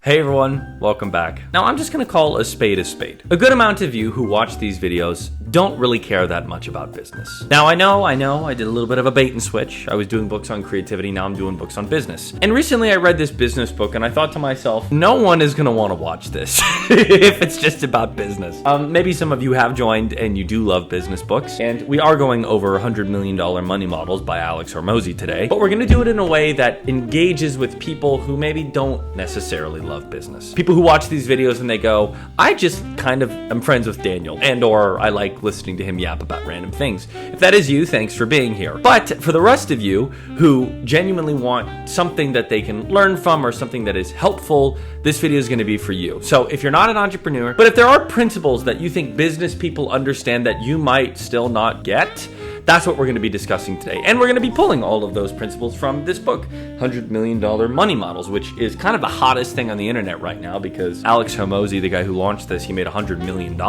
Hey everyone, welcome back. Now I'm just gonna call a spade a spade. A good amount of you who watch these videos don't really care that much about business. Now I know, I did a little bit of a bait and switch. I was doing books on creativity, now I'm doing books on business. And recently I read this business book and I thought to myself, no one is gonna wanna watch this if it's just about business. Maybe some of you have joined and you do love business books, and we are going over $100 million money models by Alex Hormozi today, but we're gonna do it in a way that engages with people who maybe don't necessarily love business. People who watch these videos and they go, I just kind of am friends with Daniel, and or I like listening to him yap about random things. If that is you, thanks for being here. But for the rest of you who genuinely want something that they can learn from or something that is helpful, this video is going to be for you. So if you're not an entrepreneur, but if there are principles that you think business people understand that you might still not get, that's what we're going to be discussing today. And we're going to be pulling all of those principles from this book, $100 Million Money Models, which is kind of the hottest thing on the internet right now because Alex Hormozi, the guy who launched this, he made $100 million in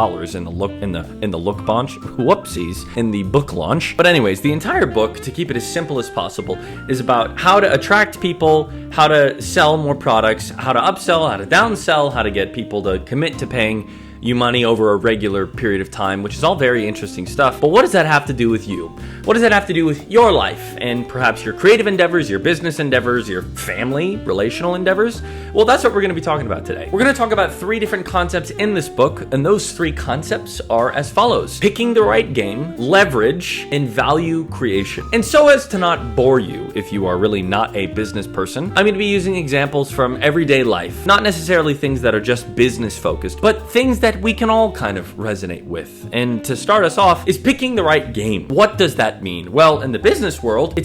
the book launch. But anyways, the entire book, to keep it as simple as possible, is about how to attract people, how to sell more products, how to upsell, how to downsell, how to get people to commit to paying you money over a regular period of time, which is all very interesting stuff. But what does that have to do with you? What does that have to do with your life and perhaps your creative endeavors, your business endeavors, your family, relational endeavors? Well, that's what we're going to be talking about today. We're going to talk about 3 different concepts in this book, and those 3 concepts are as follows: picking the right game, leverage, and value creation. And so as to not bore you, if you are really not a business person, I'm going to be using examples from everyday life, not necessarily things that are just business focused, but things that we can all kind of resonate with. And to start us off is picking the right game. What does that mean? Well, in the business world, I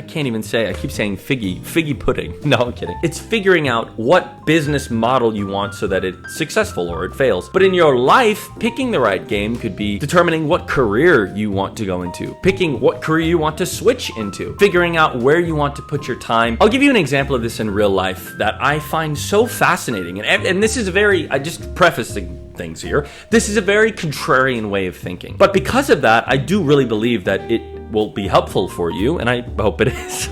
can't even say, I keep saying figgy pudding. No, I'm kidding. It's figuring out what business model you want so that it's successful or it fails. But in your life, picking the right game could be determining what career you want to go into, picking what career you want to switch into, figuring out where you want to put your time. I'll give you an example of this in real life that I find so fascinating. And this is I just prefacing things here. This is a very contrarian way of thinking. But because of that, I do really believe that it will be helpful for you, and I hope it is.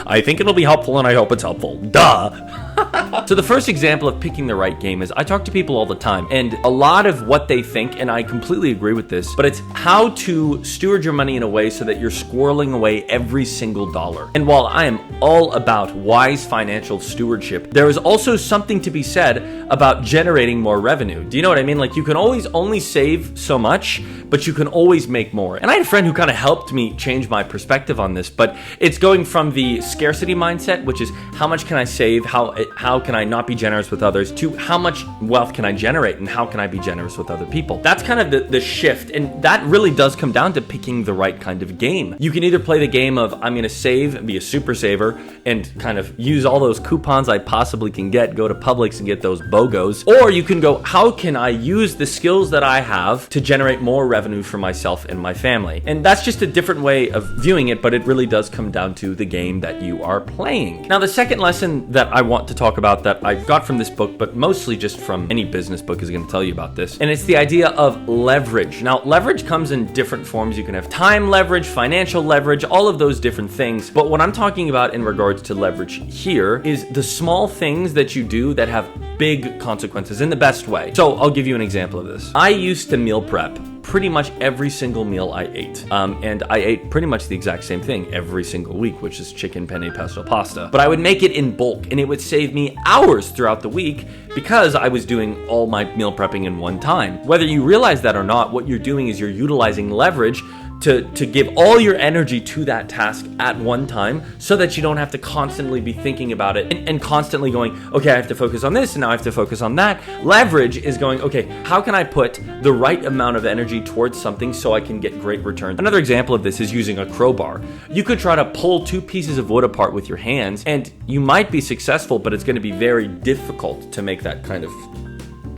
I think it'll be helpful, and I hope it's helpful. Duh! So the first example of picking the right game is I talk to people all the time, and a lot of what they think, and I completely agree with this, but it's how to steward your money in a way so that you're squirreling away every single dollar. And while I am all about wise financial stewardship, there is also something to be said about generating more revenue. Do you know what I mean? Like, you can always only save so much, but you can always make more. And I had a friend who kind of helped me change my perspective on this, but it's going from the scarcity mindset, which is how much can I save, how can I not be generous with others, to how much wealth can I generate and how can I be generous with other people. That's kind of the shift, and that really does come down to picking the right kind of game. You can either play the game of I'm going to save and be a super saver and kind of use all those coupons I possibly can get, go to Publix and get those BOGOs, or you can go, how can I use the skills that I have to generate more revenue for myself and my family? And that's just a different way of viewing it, but it really does come down to the game that you are playing. Now, the second lesson that I want to talk about that I got from this book, but mostly just from any business book, is going to tell you about this, and it's the idea of leverage. Now, leverage comes in different forms. You can have time leverage, financial leverage, all of those different things, but what I'm talking about in regards to leverage here is the small things that you do that have big consequences in the best way. So I'll give you an example of this. I used to meal prep pretty much every single meal I ate. And I ate pretty much the exact same thing every single week, which is chicken, penne, pesto, pasta. But I would make it in bulk, and it would save me hours throughout the week because I was doing all my meal prepping in one time. Whether you realize that or not, what you're doing is you're utilizing leverage to give all your energy to that task at one time so that you don't have to constantly be thinking about it and constantly going, okay, I have to focus on this and now I have to focus on that. Leverage is going, okay, how can I put the right amount of energy towards something so I can get great returns? Another example of this is using a crowbar. You could try to pull 2 pieces of wood apart with your hands and you might be successful, but it's going to be very difficult to make that kind of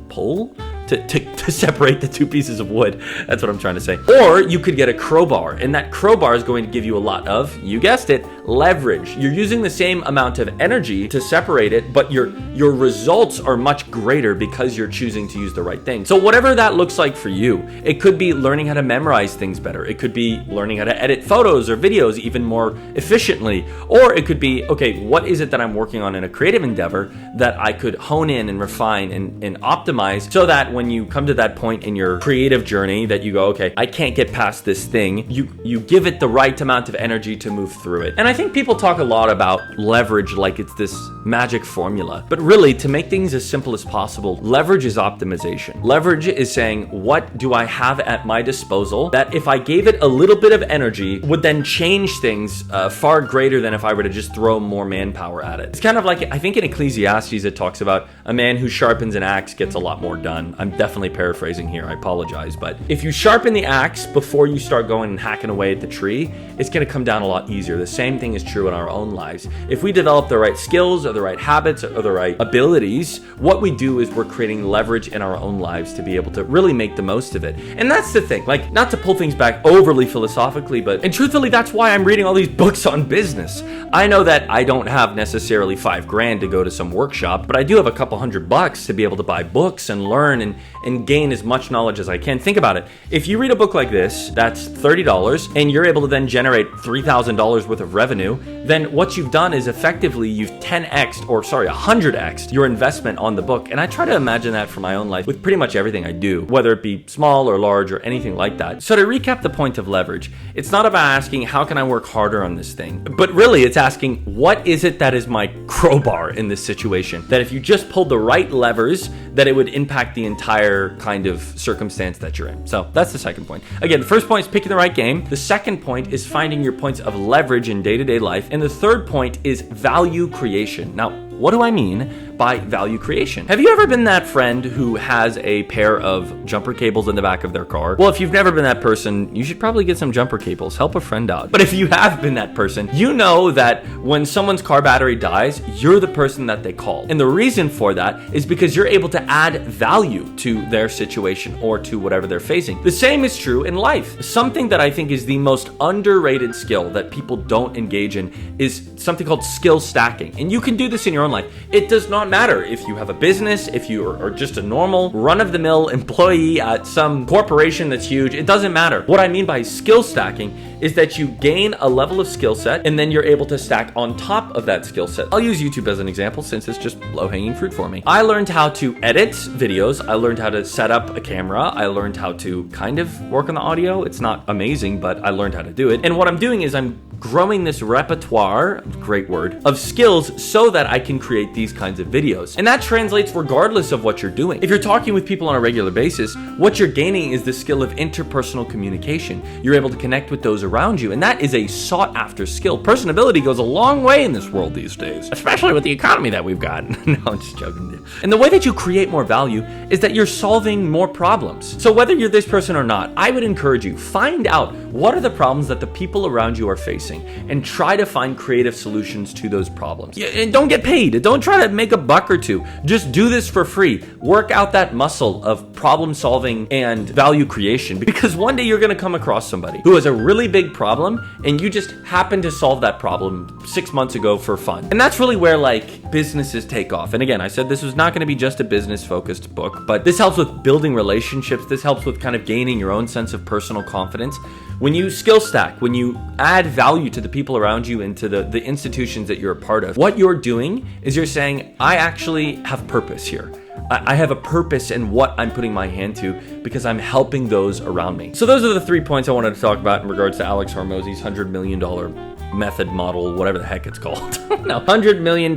pull. To separate the 2 pieces of wood. That's what I'm trying to say. Or you could get a crowbar, and that crowbar is going to give you a lot of, you guessed it, leverage. You're using the same amount of energy to separate it, but your results are much greater because you're choosing to use the right thing. So whatever that looks like for you, it could be learning how to memorize things better. It could be learning how to edit photos or videos even more efficiently. Or it could be, okay, what is it that I'm working on in a creative endeavor that I could hone in and refine and optimize, so that when you come to that point in your creative journey that you go, okay, I can't get past this thing, you give it the right amount of energy to move through it. And I think people talk a lot about leverage like it's this magic formula, but really, to make things as simple as possible, leverage is optimization. Leverage is saying, what do I have at my disposal that if I gave it a little bit of energy would then change things far greater than if I were to just throw more manpower at it. It's kind of like, I think in Ecclesiastes it talks about a man who sharpens an axe gets a lot more done. I'm definitely paraphrasing here, I apologize, but if you sharpen the axe before you start going and hacking away at the tree, it's going to come down a lot easier. The same thing is true in our own lives. If we develop the right skills or the right habits or the right abilities, what we do is we're creating leverage in our own lives to be able to really make the most of it. And that's the thing, like, not to pull things back overly philosophically, and truthfully, that's why I'm reading all these books on business. I know that I don't have necessarily $5,000 to go to some workshop, but I do have a couple $100 to be able to buy books and learn and gain as much knowledge as I can. Think about it. If you read a book like this, that's $30, and you're able to then generate $3,000 worth of revenue, then what you've done is effectively you've 100x'd your investment on the book. And I try to imagine that for my own life with pretty much everything I do, whether it be small or large or anything like that. So to recap the point of leverage, it's not about asking, how can I work harder on this thing? But really, it's asking, what is it that is my crowbar in this situation? That if you just pulled the right levers, that it would impact the entire kind of circumstance that you're in. So that's the second point. Again, the first point is picking the right game. The second point is finding your points of leverage in day-to-day life. And the third point is value creation. Now, what do I mean by value creation? Have you ever been that friend who has a pair of jumper cables in the back of their car? Well, if you've never been that person, you should probably get some jumper cables. Help a friend out. But if you have been that person, you know that when someone's car battery dies, you're the person that they call. And the reason for that is because you're able to add value to their situation or to whatever they're facing. The same is true in life. Something that I think is the most underrated skill that people don't engage in is something called skill stacking. And you can do this in your own life. It does not matter if you have a business, if you are just a normal run-of-the-mill employee at some corporation that's huge. It doesn't matter. What I mean by skill stacking is that you gain a level of skill set and then you're able to stack on top of that skill set. I'll use YouTube as an example since it's just low-hanging fruit for me. I learned how to edit videos. I learned how to set up a camera. I learned how to kind of work on the audio. It's not amazing, but I learned how to do it. And what I'm doing is I'm growing this repertoire, great word, of skills so that I can create these kinds of videos. And that translates regardless of what you're doing. If you're talking with people on a regular basis, what you're gaining is the skill of interpersonal communication. You're able to connect with those around you, and that is a sought after skill. Personability goes a long way in this world these days, especially with the economy that we've got. No, I'm just joking. And the way that you create more value is that you're solving more problems. So whether you're this person or not, I would encourage you, find out what are the problems that the people around you are facing and try to find creative solutions to those problems. And don't get paid. Don't try to make a buck or two. Just do this for free. Work out that muscle of problem solving and value creation, because one day you're going to come across somebody who has a really big problem and you just happen to solve that problem 6 months ago for fun. And that's really where like businesses take off. And again, I said this was not going to be just a business focused book, but this helps with building relationships. This helps with kind of gaining your own sense of personal confidence. When you skill stack, when you add value to the people around you and to the institutions that you're a part of, what you're doing is you're saying, I actually have purpose here. I have a purpose in what I'm putting my hand to because I'm helping those around me. So those are the 3 points I wanted to talk about in regards to Alex Hormozi's $100 million method model, whatever the heck it's called. No, $100 million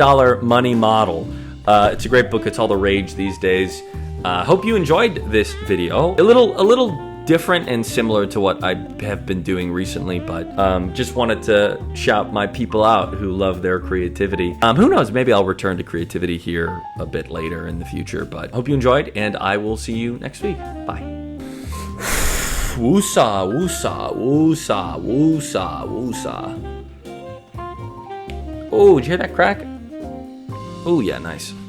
money model. It's a great book. It's all the rage these days. Hope you enjoyed this video. A little different and similar to what I have been doing recently, but just wanted to shout my people out who love their creativity. Who knows, maybe I'll return to creativity here a bit later in the future, but hope you enjoyed, and I will see you next week. Bye. Woosah, woosah, woosah, woosah, woosah. Oh, did you hear that crack? Oh yeah, nice.